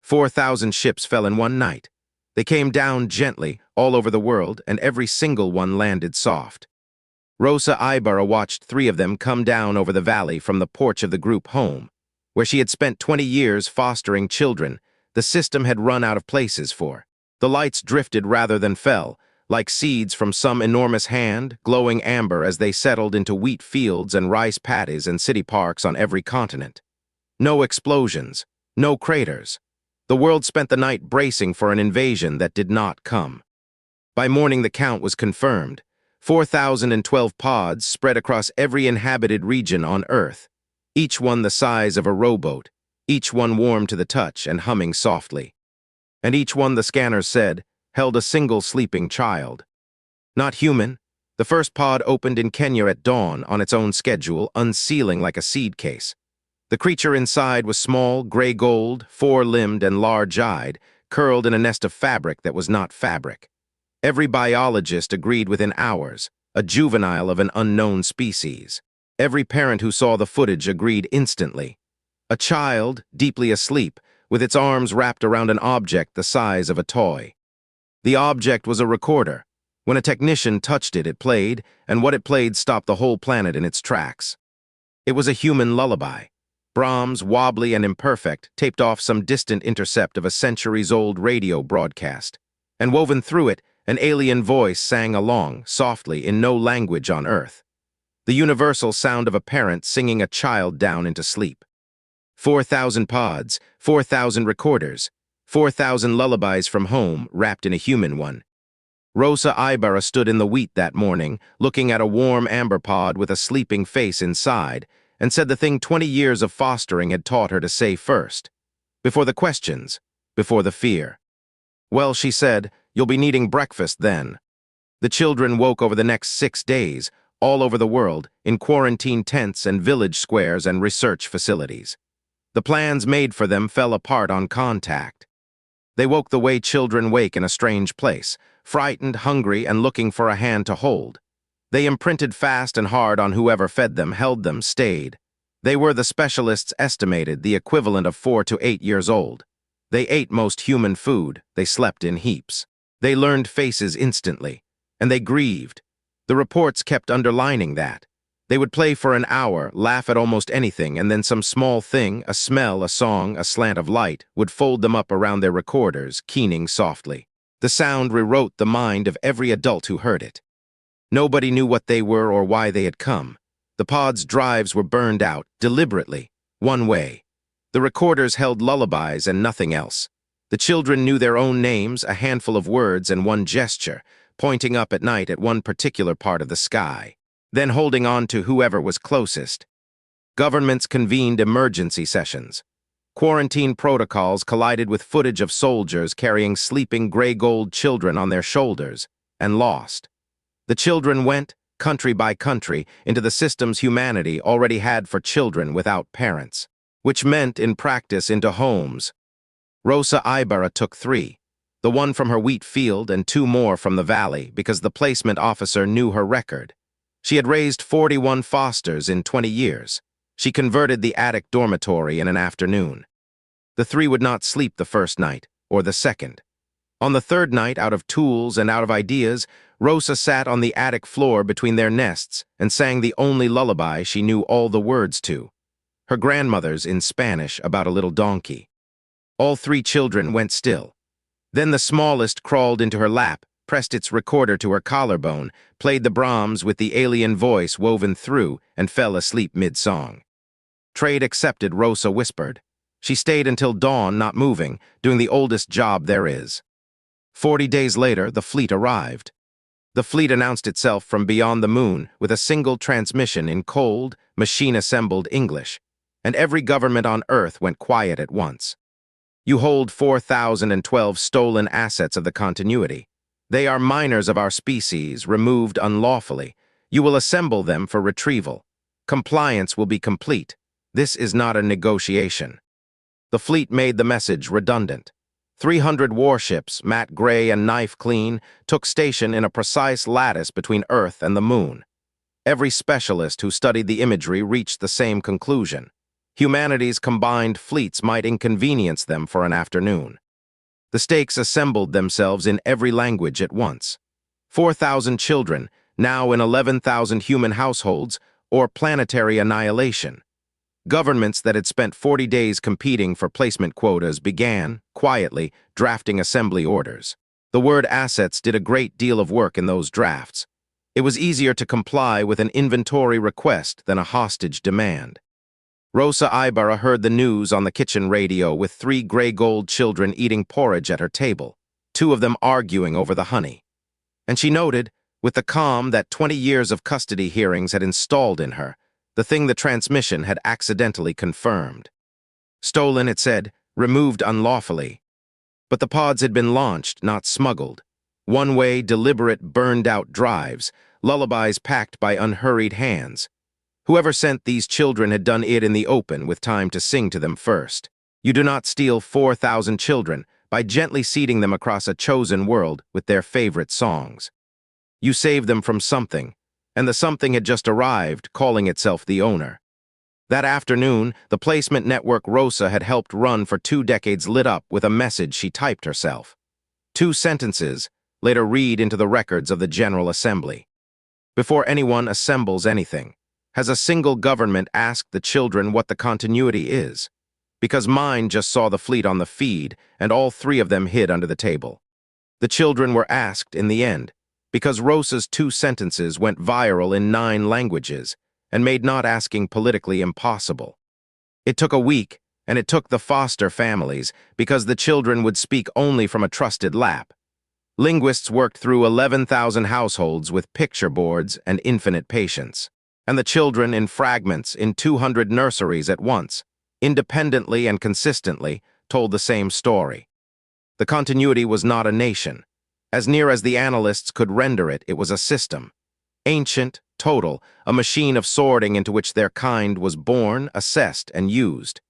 4,000 ships fell in one night. They came down gently all over the world, and every single one landed soft. Rosa Ibarra watched 3 of them come down over the valley from the porch of the group home, where she had spent 20 years fostering children the system had run out of places for. The lights drifted rather than fell, like seeds from some enormous hand, glowing amber as they settled into wheat fields and rice paddies and city parks on every continent. No explosions, no craters. The world spent the night bracing for an invasion that did not come. By morning the count was confirmed. 4,012 pods spread across every inhabited region on Earth, each one the size of a rowboat, each one warm to the touch and humming softly. And each one, the scanners said, held a single sleeping child. Not human. The first pod opened in Kenya at dawn on its own schedule, unsealing like a seed case. The creature inside was small, gray-gold, 4-limbed and large-eyed, curled in a nest of fabric that was not fabric. Every biologist agreed within hours, a juvenile of an unknown species. Every parent who saw the footage agreed instantly. A child, deeply asleep, with its arms wrapped around an object the size of a toy. The object was a recorder. When a technician touched it, it played, and what it played stopped the whole planet in its tracks. It was a human lullaby. Brahms, wobbly and imperfect, taped off some distant intercept of a centuries-old radio broadcast. And woven through it, an alien voice sang along, softly, in no language on Earth. The universal sound of a parent singing a child down into sleep. 4,000 pods, 4,000 recorders, 4,000 lullabies from home wrapped in a human one. Rosa Ibarra stood in the wheat that morning, looking at a warm amber pod with a sleeping face inside, and said the thing 20 years of fostering had taught her to say first. Before the questions, before the fear. Well, she said, you'll be needing breakfast then. The children woke over the next 6 days, all over the world, in quarantine tents and village squares and research facilities. The plans made for them fell apart on contact. They woke the way children wake in a strange place, frightened, hungry, and looking for a hand to hold. They imprinted fast and hard on whoever fed them, held them, stayed. They were, the specialists estimated, the equivalent of 4 to 8 years old. They ate most human food, they slept in heaps. They learned faces instantly, and they grieved. The reports kept underlining that. They would play for an hour, laugh at almost anything, and then some small thing, a smell, a song, a slant of light, would fold them up around their recorders, keening softly. The sound rewrote the mind of every adult who heard it. Nobody knew what they were or why they had come. The pod's drives were burned out, deliberately, one way. The recorders held lullabies and nothing else. The children knew their own names, a handful of words and one gesture, pointing up at night at one particular part of the sky, then holding on to whoever was closest. Governments convened emergency sessions. Quarantine protocols collided with footage of soldiers carrying sleeping gray-gold children on their shoulders, and lost. The children went, country by country, into the systems humanity already had for children without parents, which meant, in practice, into homes. Rosa Ibarra took 3. The one from her wheat field and 2 more from the valley, because the placement officer knew her record. She had raised 41 fosters in 20 years. She converted the attic dormitory in an afternoon. The 3 would not sleep the first night, or the second. On the 3rd night, out of tools and out of ideas, Rosa sat on the attic floor between their nests and sang the only lullaby she knew all the words to. Her grandmother's in Spanish about a little donkey. All 3 children went still. Then the smallest crawled into her lap, pressed its recorder to her collarbone, played the Brahms with the alien voice woven through, and fell asleep mid-song. Trade accepted, Rosa whispered. She stayed until dawn, not moving, doing the oldest job there is. 40 days later, the fleet arrived. The fleet announced itself from beyond the moon with a single transmission in cold, machine-assembled English, and every government on Earth went quiet at once. You hold 4,012 stolen assets of the continuity. They are minors of our species, removed unlawfully. You will assemble them for retrieval. Compliance will be complete. This is not a negotiation. The fleet made the message redundant. 300 warships, matte gray and knife clean, took station in a precise lattice between Earth and the moon. Every specialist who studied the imagery reached the same conclusion. Humanity's combined fleets might inconvenience them for an afternoon. The stakes assembled themselves in every language at once. 4,000 children, now in 11,000 human households, or planetary annihilation. Governments that had spent 40 days competing for placement quotas began, quietly, drafting assembly orders. The word assets did a great deal of work in those drafts. It was easier to comply with an inventory request than a hostage demand. Rosa Ibarra heard the news on the kitchen radio with 3 gray-gold children eating porridge at her table, 2 of them arguing over the honey. And she noted, with the calm that 20 years of custody hearings had installed in her, the thing the transmission had accidentally confirmed. Stolen, it said, removed unlawfully. But the pods had been launched, not smuggled. One-way, deliberate, burned-out drives, lullabies packed by unhurried hands. Whoever sent these children had done it in the open with time to sing to them first. You do not steal 4,000 children by gently seeding them across a chosen world with their favorite songs. You save them from something, and the something had just arrived, calling itself the owner. That afternoon, the placement network Rosa had helped run for 2 decades lit up with a message she typed herself. 2 sentences, later read into the records of the General Assembly. Before anyone assembles anything, has a single government asked the children what the continuity is? Because mine just saw the fleet on the feed, and all 3 of them hid under the table. The children were asked in the end, because Rosa's 2 sentences went viral in 9 languages and made not asking politically impossible. It took a week, and it took the foster families, because the children would speak only from a trusted lap. Linguists worked through 11,000 households with picture boards and infinite patience. And the children in fragments in 200 nurseries at once, independently and consistently, told the same story. The continuity was not a nation. As near as the analysts could render it, it was a system. Ancient, total, a machine of sorting into which their kind was born, assessed, and used.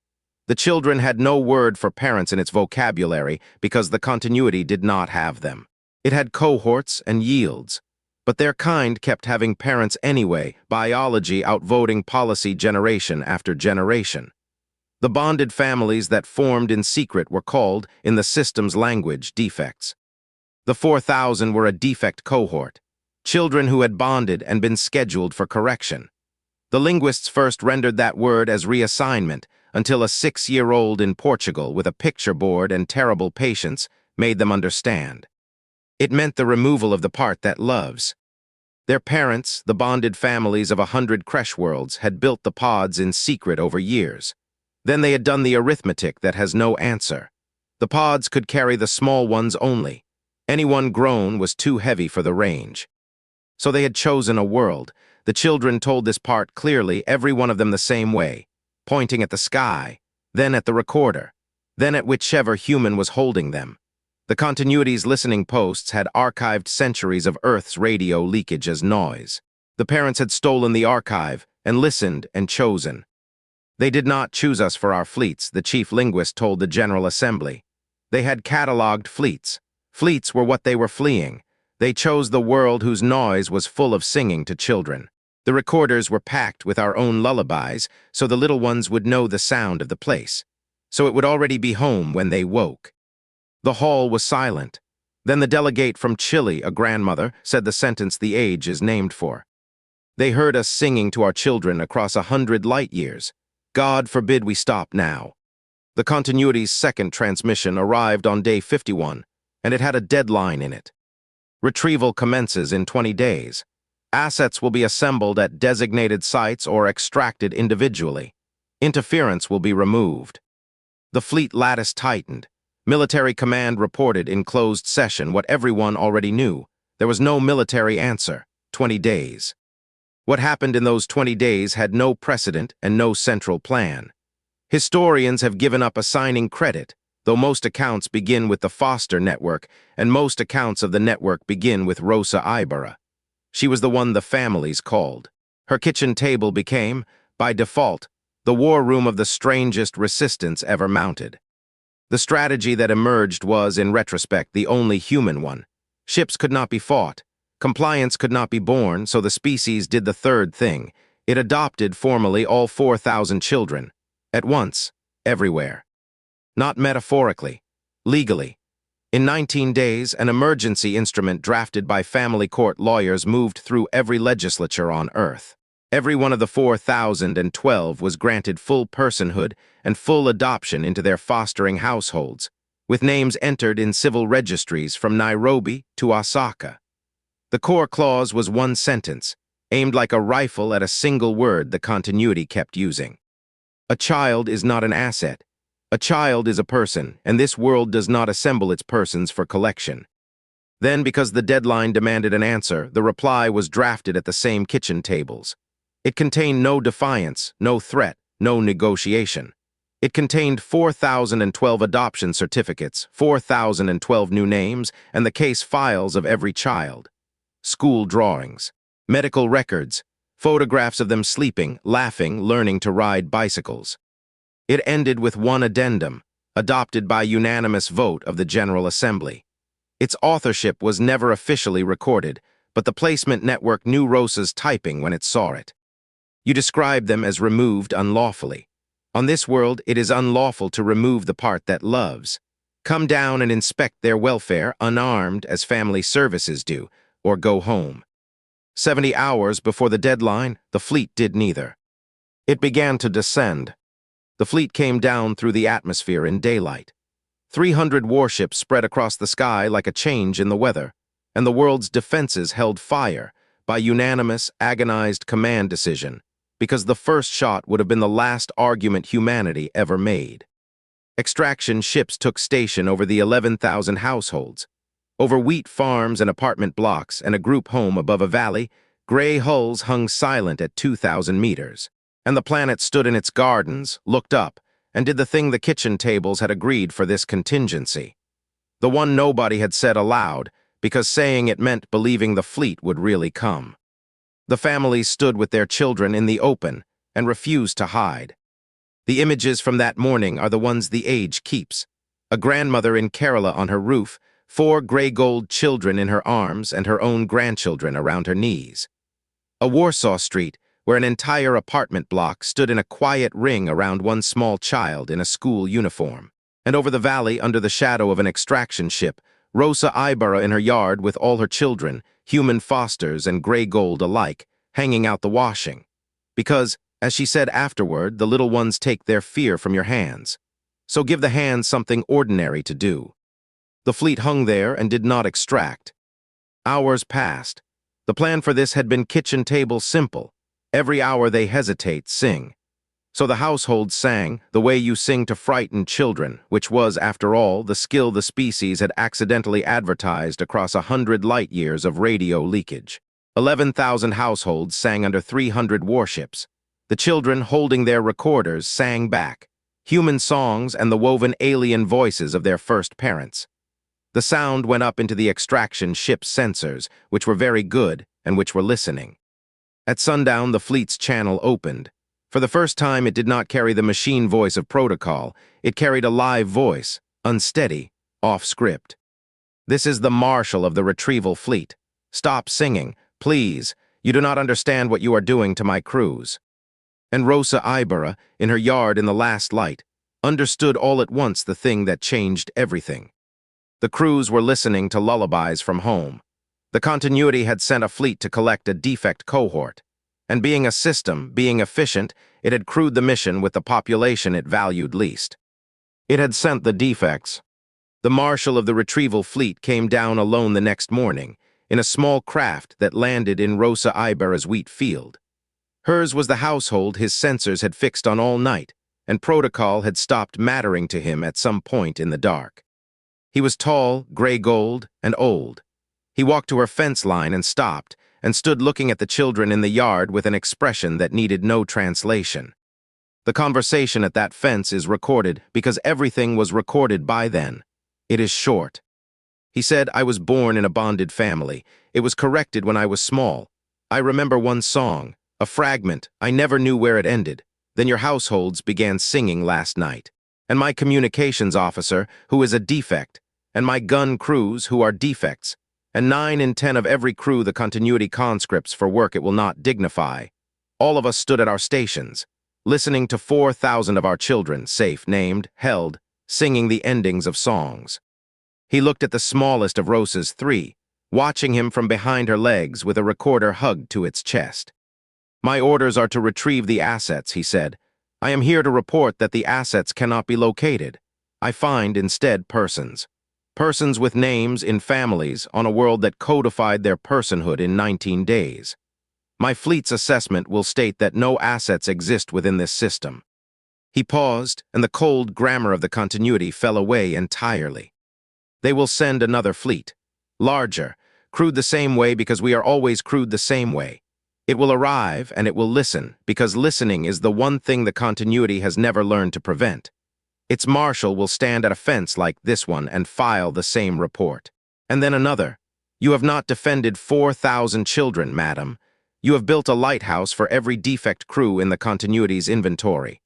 The children had no word for parents in its vocabulary because the continuity did not have them. It had cohorts and yields. But their kind kept having parents anyway, biology outvoting policy generation after generation. The bonded families that formed in secret were called, in the system's language, defects. The 4,000 were a defect cohort, children who had bonded and been scheduled for correction. The linguists first rendered that word as reassignment, until a 6-year-old in Portugal with a picture board and terrible patience made them understand. It meant the removal of the part that loves. Their parents, the bonded families of 100 creche worlds, had built the pods in secret over years. Then they had done the arithmetic that has no answer. The pods could carry the small ones only. Anyone grown was too heavy for the range. So they had chosen a world. The children told this part clearly, every one of them the same way, pointing at the sky, then at the recorder, then at whichever human was holding them. The continuity's listening posts had archived centuries of Earth's radio leakage as noise. The parents had stolen the archive and listened and chosen. They did not choose us for our fleets, the chief linguist told the General Assembly. They had catalogued fleets. Fleets were what they were fleeing. They chose the world whose noise was full of singing to children. The recorders were packed with our own lullabies, so the little ones would know the sound of the place. So it would already be home when they woke. The hall was silent. Then the delegate from Chile, a grandmother, said the sentence the age is named for. They heard us singing to our children across 100 light years. God forbid we stop now. The continuity's second transmission arrived on day 51, and it had a deadline in it. Retrieval commences in 20 days. Assets will be assembled at designated sites or extracted individually. Interference will be removed. The fleet lattice tightened. Military command reported in closed session what everyone already knew. There was no military answer. 20 days. What happened in those 20 days had no precedent and no central plan. Historians have given up assigning credit, though most accounts begin with the Foster network, and most accounts of the network begin with Rosa Ibarra. She was the one the families called. Her kitchen table became, by default, the war room of the strangest resistance ever mounted. The strategy that emerged was, in retrospect, the only human one. Ships could not be fought. Compliance could not be born, so the species did the third thing. It adopted formally all 4,000 children. At once, everywhere. Not metaphorically, legally. In 19 days, an emergency instrument drafted by family court lawyers moved through every legislature on Earth. Every one of the 4,012 was granted full personhood and full adoption into their fostering households, with names entered in civil registries from Nairobi to Osaka. The core clause was one sentence, aimed like a rifle at a single word the continuity kept using. A child is not an asset. A child is a person, and this world does not assemble its persons for collection. Then, because the deadline demanded an answer, the reply was drafted at the same kitchen tables. It contained no defiance, no threat, no negotiation. It contained 4,012 adoption certificates, 4,012 new names, and the case files of every child. School drawings, medical records, photographs of them sleeping, laughing, learning to ride bicycles. It ended with one addendum, adopted by unanimous vote of the General Assembly. Its authorship was never officially recorded, but the placement network knew Rosa's typing when it saw it. You described them as removed unlawfully. On this world, it is unlawful to remove the part that loves. Come down and inspect their welfare unarmed as family services do, or go home. 70 hours before the deadline, the fleet did neither. It began to descend. The fleet came down through the atmosphere in daylight. 300 warships spread across the sky like a change in the weather, and the world's defenses held fire by unanimous, agonized command decision, because the first shot would have been the last argument humanity ever made. Extraction ships took station over the 11,000 households. Over wheat farms and apartment blocks and a group home above a valley, gray hulls hung silent at 2,000 meters. And the planet stood in its gardens, looked up, and did the thing the kitchen tables had agreed for this contingency. The one nobody had said aloud, because saying it meant believing the fleet would really come. The families stood with their children in the open and refused to hide. The images from that morning are the ones the age keeps. A grandmother in Kerala on her roof, 4 gray-gold children in her arms and her own grandchildren around her knees. A Warsaw street where an entire apartment block stood in a quiet ring around one small child in a school uniform. And over the valley, under the shadow of an extraction ship, Rosa Ibarra in her yard with all her children, human fosters and gray gold alike, hanging out the washing. Because, as she said afterward, the little ones take their fear from your hands. So give the hands something ordinary to do. The fleet hung there and did not extract. Hours passed. The plan for this had been kitchen table simple. Every hour they hesitate, sing. So the household sang, the way you sing to frightened children, which was, after all, the skill the species had accidentally advertised across 100 light years of radio leakage. 11,000 households sang under 300 warships. The children, holding their recorders, sang back, human songs and the woven alien voices of their first parents. The sound went up into the extraction ship's sensors, which were very good and which were listening. At sundown, the fleet's channel opened. For the first time, it did not carry the machine voice of protocol. It carried a live voice, unsteady, off-script. This is the marshal of the retrieval fleet. Stop singing, please. You do not understand what you are doing to my crews. And Rosa Ibarra, in her yard in the last light, understood all at once the thing that changed everything. The crews were listening to lullabies from home. The continuity had sent a fleet to collect a defect cohort. And being a system, being efficient, it had crewed the mission with the population it valued least. It had sent the defects. The marshal of the retrieval fleet came down alone the next morning, in a small craft that landed in Rosa Ibarra's wheat field. Hers was the household his sensors had fixed on all night, and protocol had stopped mattering to him at some point in the dark. He was tall, gray-gold, and old. He walked to her fence line and stopped, and stood looking at the children in the yard with an expression that needed no translation. The conversation at that fence is recorded because everything was recorded by then. It is short. He said, I was born in a bonded family. It was corrected when I was small. I remember one song, a fragment, I never knew where it ended. Then your households began singing last night. And my communications officer, who is a defect, and my gun crews, who are defects, and 9 in 10 of every crew the continuity conscripts for work it will not dignify. All of us stood at our stations. listening to 4,000 of our children, safe, named, held, singing the endings of songs. He looked at the smallest of Rosa's three, watching him from behind her legs with a recorder hugged to its chest. "My orders are to retrieve the assets," he said. "I am here to report that the assets cannot be located. I find instead persons. Persons with names in families on a world that codified their personhood in 19 days. My fleet's assessment will state that no assets exist within this system." He paused, and the cold grammar of the continuity fell away entirely. "They will send another fleet. Larger, crewed the same way because we are always crewed the same way. It will arrive, and it will listen, because listening is the one thing the continuity has never learned to prevent. Its marshal will stand at a fence like this one and file the same report. And then another. You have not defended 4,000 children, madam. You have built a lighthouse for every defect crew in the continuity's inventory.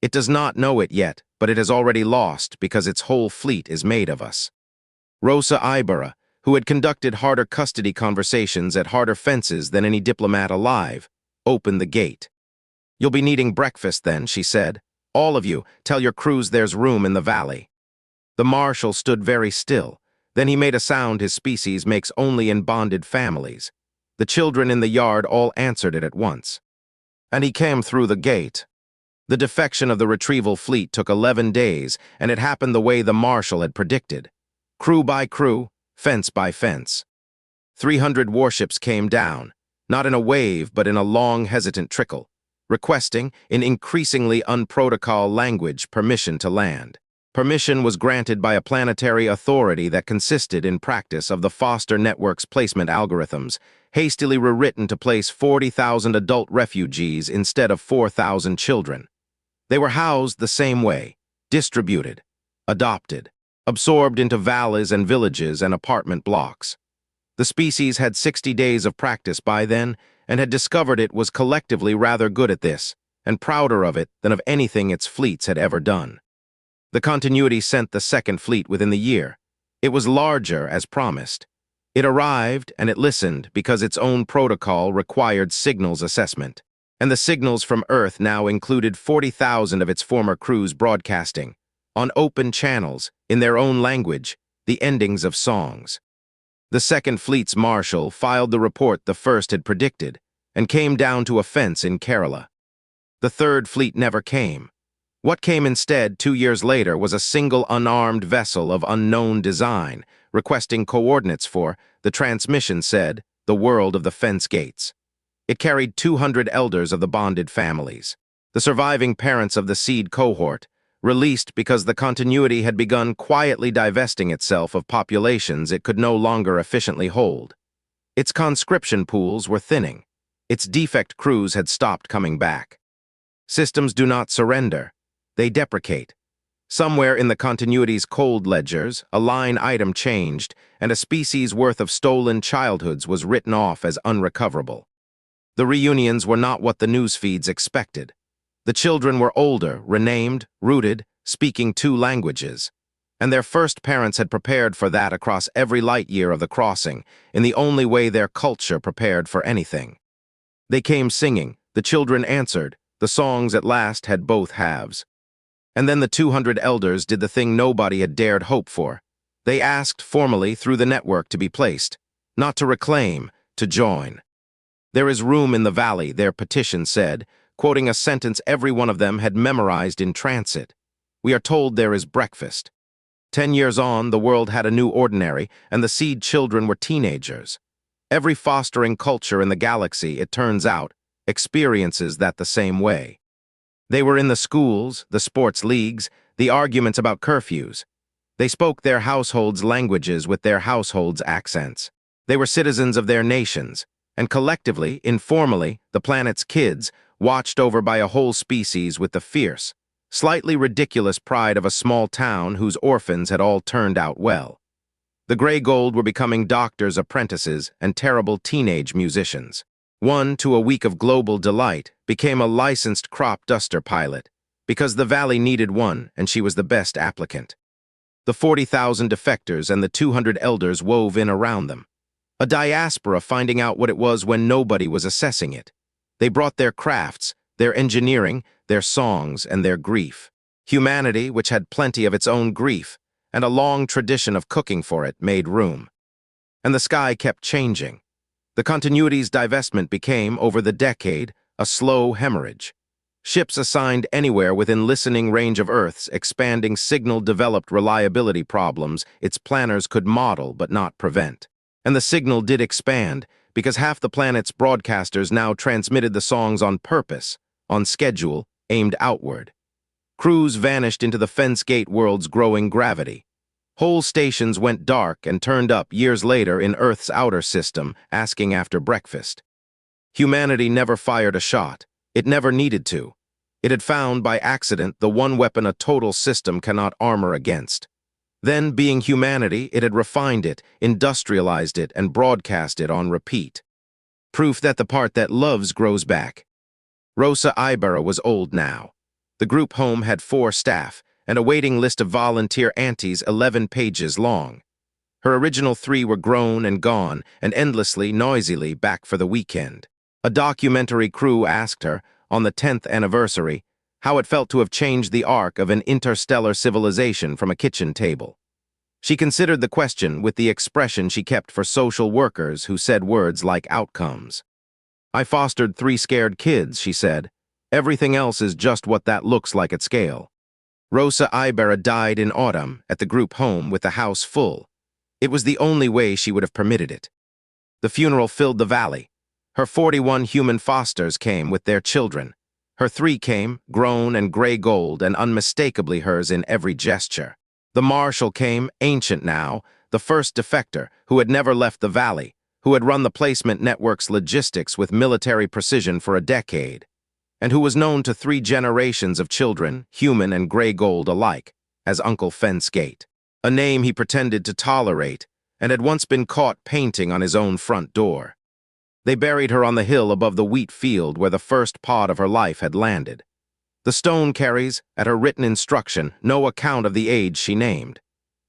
It does not know it yet, but it has already lost because its whole fleet is made of us." Rosa Ibarra, who had conducted harder custody conversations at harder fences than any diplomat alive, opened the gate. "You'll be needing breakfast then," she said. "All of you, tell your crews there's room in the valley." The marshal stood very still. Then he made a sound his species makes only in bonded families. The children in the yard all answered it at once. And he came through the gate. The defection of the retrieval fleet took 11 days, and it happened the way the marshal had predicted. Crew by crew, fence by fence. 300 warships came down, not in a wave but in a long, hesitant trickle, requesting, in increasingly unprotocol language, permission to land. Permission was granted by a planetary authority that consisted in practice of the Foster Network's placement algorithms, hastily rewritten to place 40,000 adult refugees instead of 4,000 children. They were housed the same way, distributed, adopted, absorbed into valleys and villages and apartment blocks. The species had 60 days of practice by then, and had discovered it was collectively rather good at this, and prouder of it than of anything its fleets had ever done. The continuity sent the second fleet within the year. It was larger, as promised. It arrived, and it listened because its own protocol required signals assessment. And the signals from Earth now included 40,000 of its former crews broadcasting, on open channels, in their own language, the endings of songs. The second fleet's marshal filed the report the first had predicted, and came down to a fence in Kerala. The third fleet never came. What came instead 2 years later was a single unarmed vessel of unknown design, requesting coordinates for, the transmission said, the world of the fence gates. It carried 200 elders of the bonded families, the surviving parents of the seed cohort, released because the continuity had begun quietly divesting itself of populations it could no longer efficiently hold. Its conscription pools were thinning. Its defect crews had stopped coming back. Systems do not surrender. They deprecate. Somewhere in the continuity's cold ledgers, a line item changed, and a species worth of stolen childhoods was written off as unrecoverable. The reunions were not what the news feeds expected. The children were older, renamed, rooted, speaking 2 languages. And their first parents had prepared for that across every light year of the crossing, in the only way their culture prepared for anything. They came singing, the children answered, the songs at last had both halves. And then the 200 elders did the thing nobody had dared hope for. They asked formally through the network to be placed, not to reclaim, to join. "There is room in the valley," their petition said, quoting a sentence every one of them had memorized in transit. "We are told there is breakfast." 10 years on, the world had a new ordinary, and the seed children were teenagers. Every fostering culture in the galaxy, it turns out, experiences that the same way. They were in the schools, the sports leagues, the arguments about curfews. They spoke their households' languages with their households' accents. They were citizens of their nations, and collectively, informally, the planet's kids, watched over by a whole species with the fierce, slightly ridiculous pride of a small town whose orphans had all turned out well. The gray gold were becoming doctors' apprentices and terrible teenage musicians. One, to a week of global delight, became a licensed crop duster pilot, because the valley needed one and she was the best applicant. The 40,000 defectors and the 200 elders wove in around them. A diaspora finding out what it was when nobody was assessing it. They brought their crafts, their engineering, their songs, and their grief. Humanity, which had plenty of its own grief, and a long tradition of cooking for it, made room. And the sky kept changing. The continuity's divestment became, over the decade, a slow hemorrhage. Ships assigned anywhere within listening range of Earth's expanding signal developed reliability problems its planners could model but not prevent. And the signal did expand, because half the planet's broadcasters now transmitted the songs on purpose, on schedule, aimed outward. Crews vanished into the fence-gate world's growing gravity. Whole stations went dark and turned up years later in Earth's outer system, asking after breakfast. Humanity never fired a shot. It never needed to. It had found, by accident, the one weapon a total system cannot armor against. Then, being humanity, it had refined it, industrialized it, and broadcast it on repeat. Proof that the part that loves grows back. Rosa Ibarra was old now. The group home had 4 staff, and a waiting list of volunteer aunties 11 pages long. Her original 3 were grown and gone, and endlessly, noisily back for the weekend. A documentary crew asked her, on the 10th anniversary, how it felt to have changed the arc of an interstellar civilization from a kitchen table. She considered the question with the expression she kept for social workers who said words like outcomes. "I fostered 3 scared kids," she said. "Everything else is just what that looks like at scale." Rosa Ibarra died in autumn at the group home with the house full. It was the only way she would have permitted it. The funeral filled the valley. Her 41 human fosters came with their children. Her 3 came, grown and gray gold and unmistakably hers in every gesture. The marshal came, ancient now, the first defector who had never left the valley, who had run the placement network's logistics with military precision for a decade, and who was known to 3 generations of children, human and gray gold alike, as Uncle Fence Gate, a name he pretended to tolerate and had once been caught painting on his own front door. They buried her on the hill above the wheat field where the first pod of her life had landed. The stone carries, at her written instruction, no account of the age she named.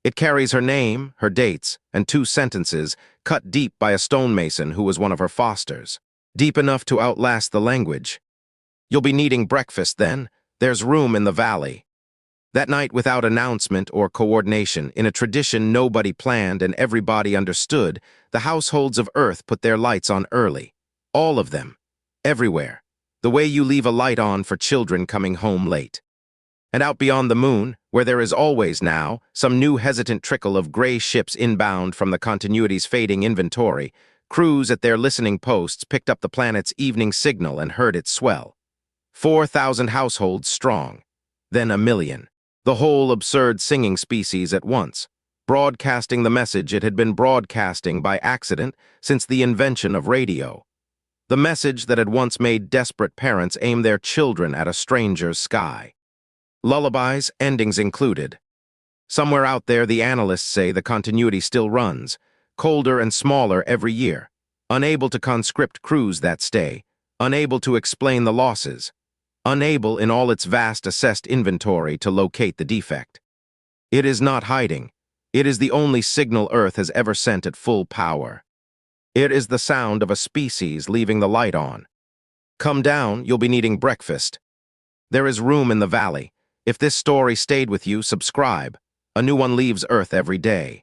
It carries her name, her dates, and 2 sentences cut deep by a stonemason who was one of her fosters. Deep enough to outlast the language. "You'll be needing breakfast then. There's room in the valley." That night, without announcement or coordination, in a tradition nobody planned and everybody understood, the households of Earth put their lights on early. All of them. Everywhere. The way you leave a light on for children coming home late. And out beyond the moon, where there is always now some new hesitant trickle of gray ships inbound from the continuity's fading inventory, crews at their listening posts picked up the planet's evening signal and heard it swell. 4,000 households strong. Then 1,000,000. The whole absurd singing species at once, broadcasting the message it had been broadcasting by accident since the invention of radio. The message that had once made desperate parents aim their children at a stranger's sky. Lullabies, endings included. Somewhere out there, the analysts say the continuity still runs, colder and smaller every year, unable to conscript crews that stay, unable to explain the losses, unable in all its vast assessed inventory to locate the defect. It is not hiding. It is the only signal Earth has ever sent at full power. It is the sound of a species leaving the light on. Come down, you'll be needing breakfast. There is room in the valley. If this story stayed with you, subscribe. A new one leaves Earth every day.